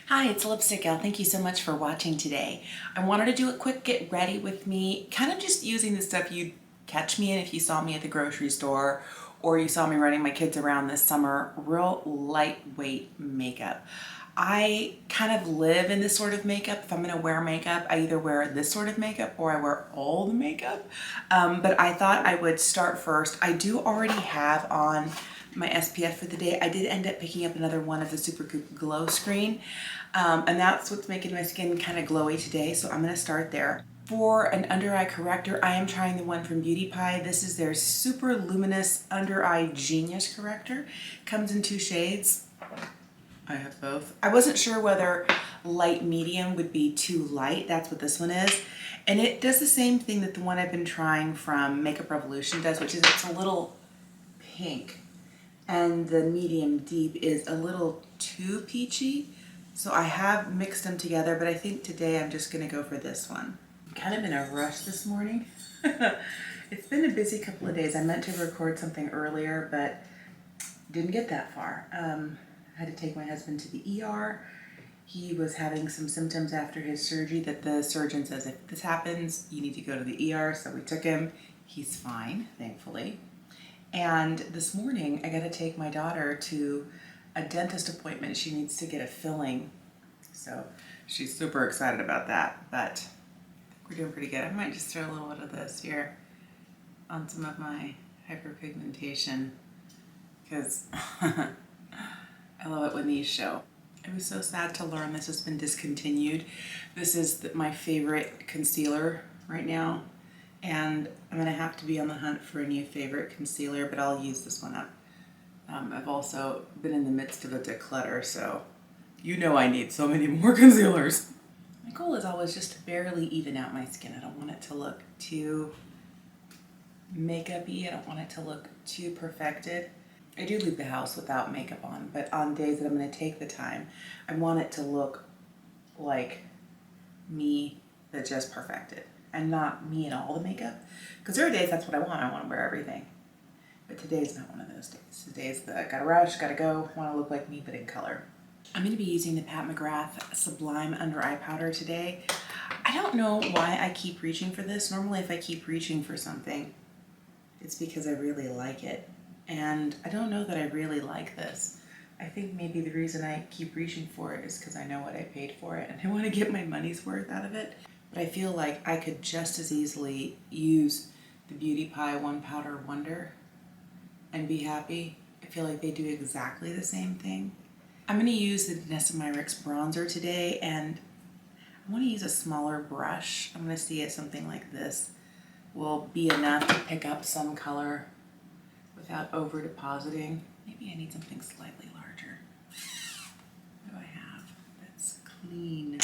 Hi, it's Lipstick Gal. Thank you so much for watching today. I wanted to do a quick get ready with me, kind of just using the stuff you'd catch me in if you saw me at the grocery store or you saw me running my kids around this summer. Real lightweight makeup. I kind of live in this sort of makeup. If I'm gonna wear makeup, I either wear this sort of makeup or I wear all the makeup. But I thought I would start first. I do already have on my SPF for the day. I did end up picking up another one of the Supergoop Glow Screen. And that's what's making my skin kind of glowy today, so I'm going to start there. For an under eye corrector, I am trying the one from Beauty Pie. This is their Superluminous Under Eye Genius Corrector. Comes in 2 shades. I have both. I wasn't sure whether light medium would be too light. That's what this one is. And it does the same thing that the one I've been trying from Makeup Revolution does, which is it's a little pink. And the medium deep is a little too peachy. So I have mixed them together, but I think today I'm just gonna go for this one. I'm kind of in a rush this morning. It's been a busy couple of days. I meant to record something earlier, but didn't get that far. I had to take my husband to the ER. He was having some symptoms after his surgery that the surgeon says, if this happens, you need to go to the ER. So we took him. He's fine, thankfully. And this morning, I got to take my daughter to a dentist appointment. She needs to get a filling. So she's super excited about that, but I think we're doing pretty good. I might just throw a little bit of this here on some of my hyperpigmentation because I love it when these show. I was so sad to learn this has been discontinued. This is my favorite concealer right now, and I'm gonna have to be on the hunt for a new favorite concealer, but I'll use this one up. I've also been in the midst of a declutter, so you know I need so many more concealers. My goal is always just to barely even out my skin. I don't want it to look too makeup-y. I don't want it to look too perfected. I do leave the house without makeup on, but on days that I'm going to take the time, I want it to look like me that just perfected and not me in all the makeup. Because there are days that's what I want. I want to wear everything. But today's not one of those days. Today's the gotta rush, gotta go, want to look like me but in color. I'm going to be using the Pat McGrath Sublime Under Eye Powder today. I don't know why I keep reaching for this. Normally if I keep reaching for something, it's because I really like it. And I don't know that I really like this. I think maybe the reason I keep reaching for it is because I know what I paid for it and I want to get my money's worth out of it. But I feel like I could just as easily use the Beauty Pie One Powder Wonder and be happy. I feel like they do exactly the same thing. I'm going to use the Danessa Myricks bronzer today, and I want to use a smaller brush. I'm going to see if something like this will be enough to pick up some color without over depositing. Maybe I need something slightly larger. What do I have that's clean?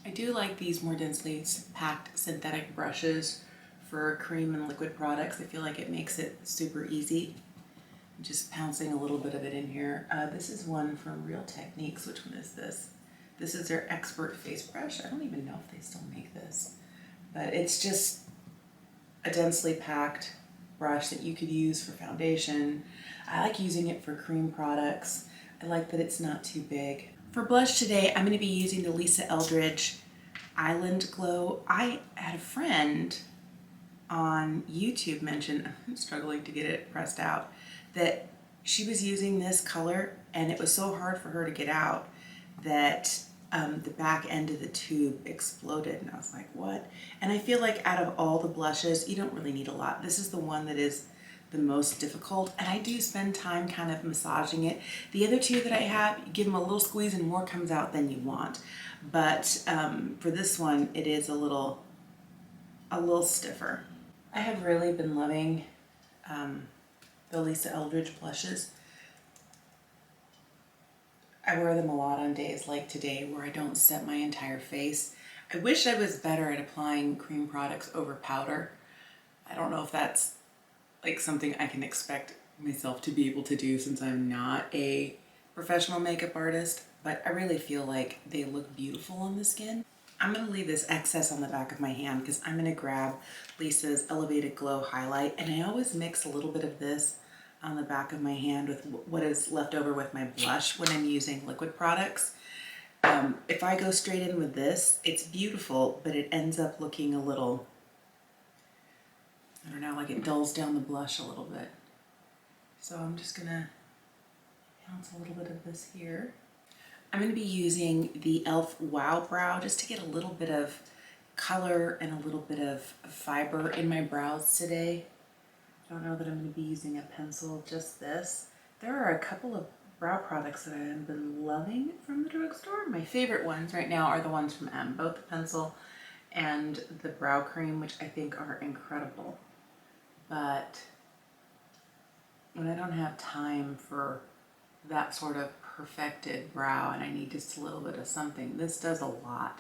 I do like these more densely packed synthetic brushes for cream and liquid products. I feel like it makes it super easy. I'm just pouncing a little bit of it in here. This is one from Real Techniques. Which one is this? This is their Expert Face Brush. I don't even know if they still make this, but it's just a densely packed brush that you could use for foundation. I like using it for cream products. I like that it's not too big. For blush today, I'm going to be using the Lisa Eldridge Island Glow. I had a friend on YouTube mention, I'm struggling to get it pressed out, that she was using this color and it was so hard for her to get out that the back end of the tube exploded, and I was like, what? And I feel like out of all the blushes, you don't really need a lot. This is the one that is the most difficult, and I do spend time kind of massaging it. The other two that I have, you give them a little squeeze and more comes out than you want. But for this one, it is a little stiffer. I have really been loving the Lisa Eldridge blushes. I wear them a lot on days like today where I don't set my entire face. I wish I was better at applying cream products over powder. I don't know if that's like something I can expect myself to be able to do since I'm not a professional makeup artist, but I really feel like they look beautiful on the skin. I'm going to leave this excess on the back of my hand because I'm going to grab Lisa's Elevated Glow Highlight, and I always mix a little bit of this on the back of my hand with what is left over with my blush when I'm using liquid products. if I go straight in with this, it's beautiful, but it ends up looking a little, I don't know, like it dulls down the blush a little bit. So I'm just gonna bounce a little bit of this here. I'm gonna be using the e.l.f. Wow Brow just to get a little bit of color and a little bit of fiber in my brows today. I don't know that I'm gonna be using a pencil, just this. There are a couple of brow products that I've been loving from the drugstore. My favorite ones right now are the ones from M, both the pencil and the brow cream, which I think are incredible. But when I don't have time for that sort of perfected brow and I need just a little bit of something, this does a lot.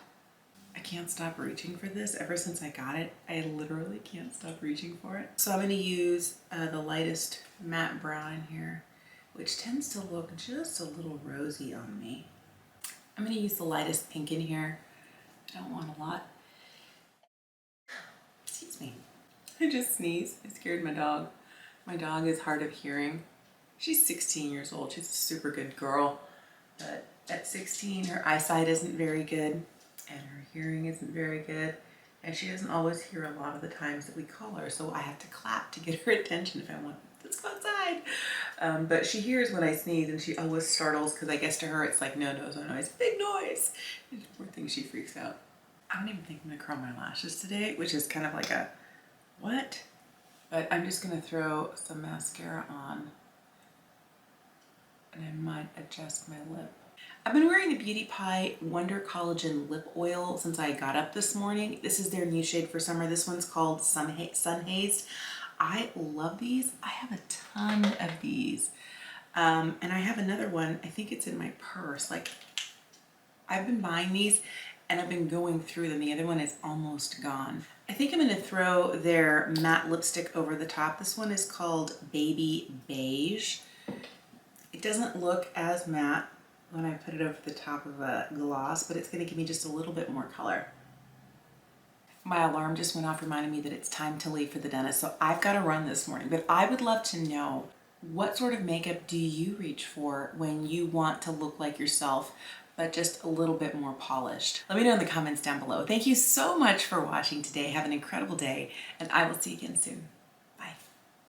I can't stop reaching for this. Ever since I got it, I literally can't stop reaching for it. So I'm gonna use the lightest matte brown in here, which tends to look just a little rosy on me. I'm gonna use the lightest pink in here. I don't want a lot. Excuse me. I just sneezed. I scared my dog. My dog is hard of hearing. She's 16 years old. She's a super good girl. But at 16, her eyesight isn't very good and her hearing isn't very good. And she doesn't always hear a lot of the times that we call her. So I have to clap to get her attention if I want, let's go outside. But she hears when I sneeze and she always startles because I guess to her it's like no noise, big noise. Poor thing, she freaks out. I don't even think I'm gonna curl my lashes today, which is kind of like a what? But I'm just gonna throw some mascara on and I might adjust my lip. I've been wearing the Beauty Pie Wonder Collagen Lip Oil since I got up this morning. This is their new shade for summer. This one's called SunHazed. I love these. I have a ton of these. And I have another one, I think it's in my purse. Like, I've been buying these and I've been going through them. The other one is almost gone. I think I'm gonna throw their matte lipstick over the top. This one is called Baby Beige. It doesn't look as matte when I put it over the top of a gloss, but it's gonna give me just a little bit more color. My alarm just went off reminding me that it's time to leave for the dentist, so I've got to run this morning. But I would love to know, what sort of makeup do you reach for when you want to look like yourself, but just a little bit more polished? Let me know in the comments down below. Thank you so much for watching today. Have an incredible day, and I will see you again soon.